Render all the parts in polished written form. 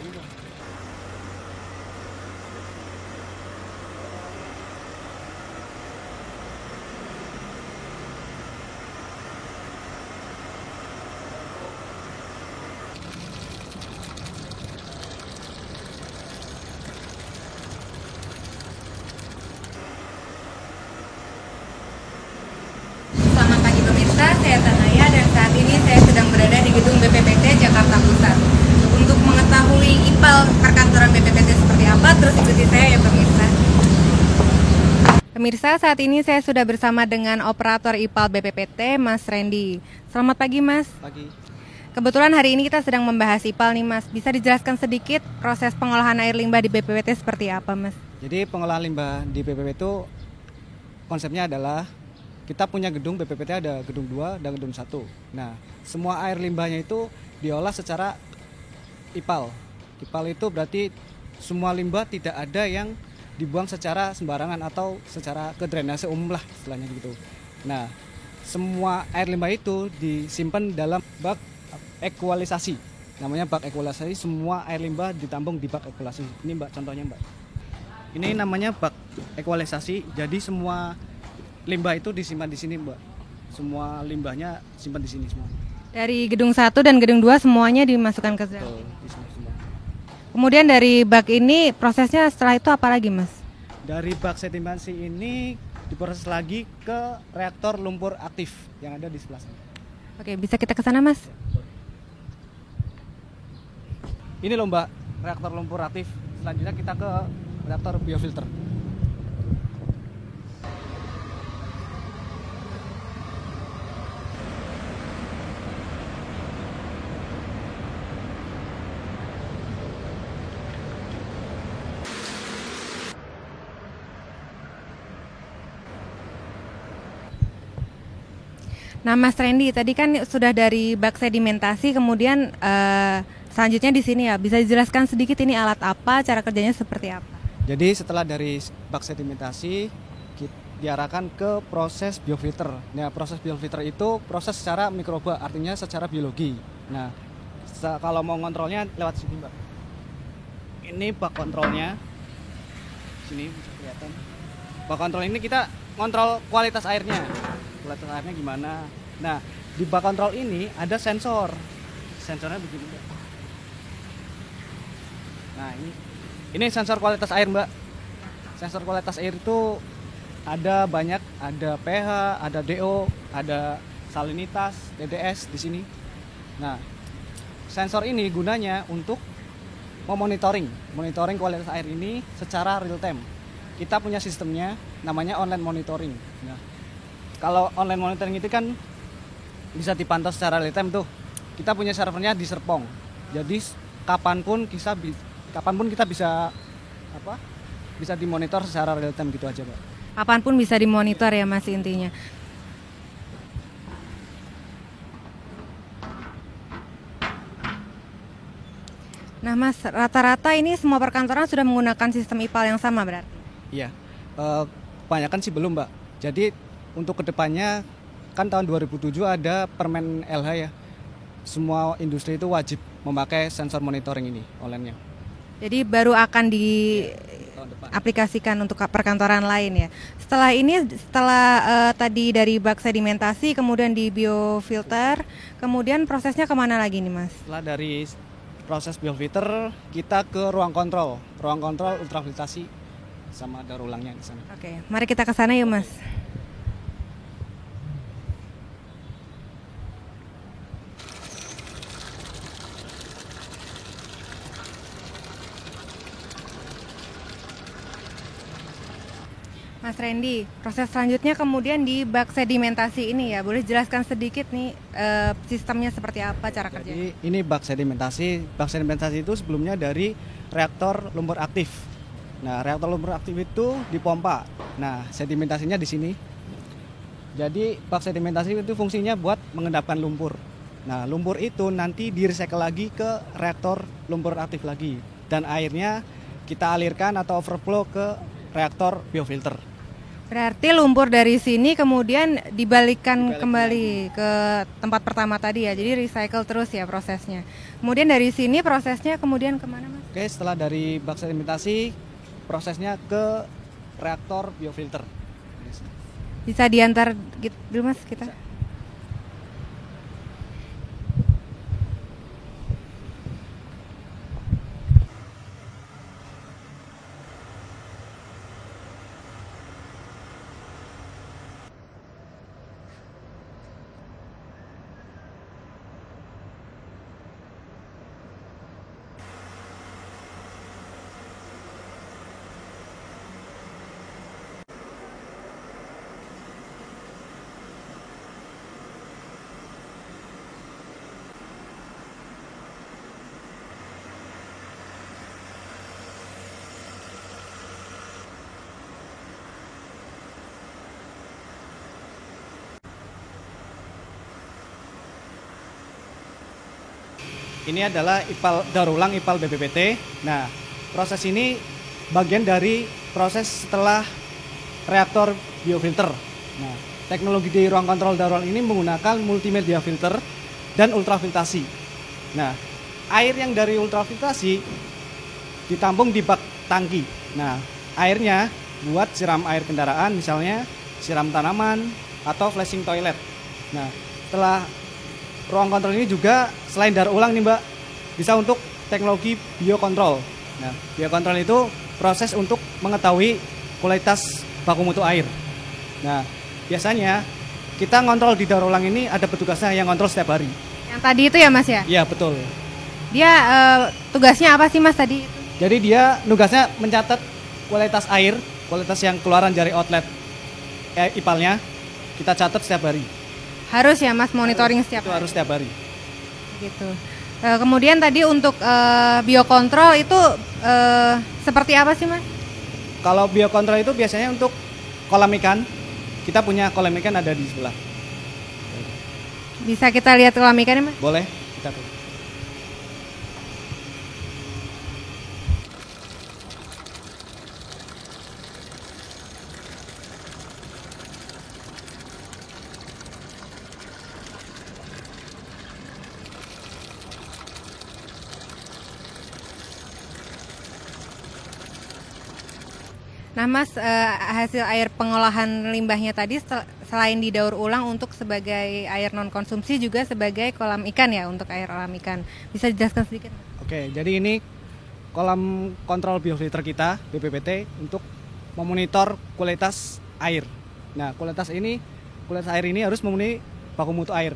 Selamat pagi pemirsa, saya Tanaya dan saat ini saya sedang berada di gedung BPPT Jakarta Pusat. Untuk mengetahui IPAL perkantoran BPPT seperti apa, terus ikuti saya ya pemirsa. Pemirsa, saat ini saya sudah bersama dengan operator IPAL BPPT, Mas Randy. Selamat pagi, Mas. Pagi. Kebetulan hari ini kita sedang membahas IPAL nih, Mas. Bisa dijelaskan sedikit proses pengolahan air limbah di BPPT seperti apa, Mas? Jadi pengolahan limbah di BPPT itu konsepnya adalah kita punya gedung BPPT, ada gedung 2 dan gedung 1. Nah, semua air limbahnya itu diolah secara IPAL. IPAL itu berarti semua limbah tidak ada yang dibuang secara sembarangan atau secara ke drainase umum lah istilahnya gitu. Nah, semua air limbah itu disimpan dalam bak ekualisasi. Namanya bak ekualisasi, semua air limbah ditampung di bak ekualisasi. Ini Mbak contohnya Mbak. Ini namanya bak ekualisasi. Jadi semua limbah itu disimpan di sini Mbak. Semua limbahnya simpan di sini semua. Dari gedung 1 dan gedung 2 semuanya dimasukkan ke dalam. Betul, di sini semua. Kemudian dari bak ini prosesnya setelah itu apa lagi, Mas? Dari bak sedimentasi ini diproses lagi ke reaktor lumpur aktif yang ada di sebelah sana. Oke, bisa kita ke sana, Mas? Ini loh Mbak, reaktor lumpur aktif. Selanjutnya kita ke reaktor biofilter. Nah, Mas Randy, tadi kan sudah dari bak sedimentasi, kemudian selanjutnya di sini ya, bisa dijelaskan sedikit ini alat apa, cara kerjanya seperti apa? Jadi setelah dari bak sedimentasi diarahkan ke proses biofilter. Nah, proses biofilter itu proses secara mikroba, artinya secara biologi. Nah, kalau mau ngontrolnya lewat sini Mbak. Ini bak kontrolnya. Sini bisa kelihatan. Bak kontrol ini kita kontrol kualitas airnya. Kualitas airnya gimana? Nah, di bak kontrol ini ada sensor. Sensornya begini Mbak. Nah, ini sensor kualitas air Mbak. Sensor kualitas air itu ada banyak, ada pH, ada DO, ada salinitas, TDS di sini. Nah, sensor ini gunanya untuk monitoring kualitas air ini secara real time. Kita punya sistemnya namanya online monitoring. Nah, kalau online monitoring itu kan bisa dipantau secara real time tuh. Kita punya servernya di Serpong. Jadi kapanpun kita bisa bisa dimonitor secara real time gitu aja, Pak. Kapanpun bisa dimonitor ya, Mas, intinya. Nah, Mas, rata-rata ini semua perkantoran sudah menggunakan sistem IPAL yang sama berarti? Iya, kebanyakan sih belum Mbak. Jadi untuk kedepannya kan tahun 2007 ada Permen LH ya. Semua industri itu wajib memakai sensor monitoring ini online-nya. Jadi baru akan diaplikasikan untuk perkantoran lain ya. Setelah ini, tadi dari bak sedimentasi, kemudian di biofilter, kemudian prosesnya kemana lagi nih, Mas? Setelah dari proses biofilter, kita ke ruang kontrol ultrafiltrasi sama daur ulangnya di sana. Oke, mari kita ke sana yuk, Mas. Mas Randy, proses selanjutnya kemudian di bak sedimentasi ini ya, boleh jelaskan sedikit nih sistemnya seperti apa, cara kerjanya? Jadi ini bak sedimentasi. Bak sedimentasi itu sebelumnya dari reaktor lumpur aktif. Nah, reaktor lumpur aktif itu dipompa. Nah, sedimentasinya di sini. Jadi bak sedimentasi itu fungsinya buat mengendapkan lumpur. Nah, lumpur itu nanti di-recycle lagi ke reaktor lumpur aktif lagi. Dan airnya kita alirkan atau overflow ke reaktor biofilter. Berarti lumpur dari sini kemudian dibalikkan kembali ke tempat pertama tadi ya, jadi recycle terus ya prosesnya. Kemudian dari sini prosesnya kemudian kemana, Mas? Oke, setelah dari bak sedimentasi, prosesnya ke reaktor biofilter. Bisa diantar dulu Mas kita. Ini adalah daur ulang IPAL BPPT. Nah, proses ini bagian dari proses setelah reaktor biofilter. Nah, teknologi di ruang kontrol daur ulang ini menggunakan multimedia filter dan ultrafiltrasi. Nah, air yang dari ultrafiltrasi ditampung di bak tangki. Nah, airnya buat siram air kendaraan, misalnya siram tanaman atau flashing toilet. Nah, setelah ruang kontrol ini juga selain daur ulang nih Mbak, bisa untuk teknologi biokontrol. Nah, biokontrol itu proses untuk mengetahui kualitas baku mutu air. Nah, biasanya kita ngontrol di daur ulang ini ada petugasnya yang ngontrol setiap hari. Yang tadi itu ya Mas ya? Iya, betul. Dia tugasnya apa sih Mas tadi? Jadi dia nugasnya mencatat kualitas air, kualitas yang keluaran dari outlet IPAL-nya, kita catat setiap hari. Harus ya Mas monitoring setiap Itu hari? harus setiap hari. Gitu. Kemudian tadi untuk biokontrol itu seperti apa sih Mas? Kalau biokontrol itu biasanya untuk kolam ikan. Kita punya kolam ikan ada di sebelah. Bisa kita lihat kolam ikannya Mas? Boleh? Kita tuh. Nah Mas, hasil air pengolahan limbahnya tadi selain didaur ulang untuk sebagai air non konsumsi juga sebagai kolam ikan ya, untuk air kolam ikan. Bisa dijelaskan sedikit? Oke, jadi ini kolam kontrol biofilter kita BPPT untuk memonitor kualitas air. Nah, kualitas air ini harus memenuhi baku mutu air.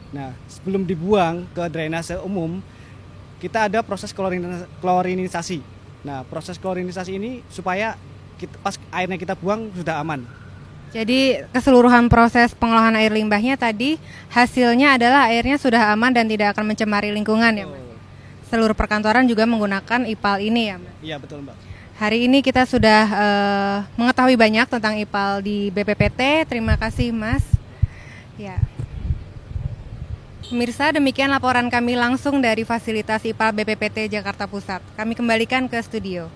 Nah, sebelum dibuang ke drainase umum, kita ada proses klorinisasi. Nah, proses klorinisasi ini supaya pas airnya kita buang sudah aman. Jadi keseluruhan proses pengolahan air limbahnya tadi hasilnya adalah airnya sudah aman dan tidak akan mencemari lingkungan ya Mas? Seluruh perkantoran juga menggunakan IPAL ini ya Mas? Iya betul Mbak. Hari ini kita sudah mengetahui banyak tentang IPAL di BPPT. Terima kasih Mas. Ya. Pemirsa, demikian laporan kami langsung dari fasilitas IPAL BPPT Jakarta Pusat. Kami kembalikan ke studio.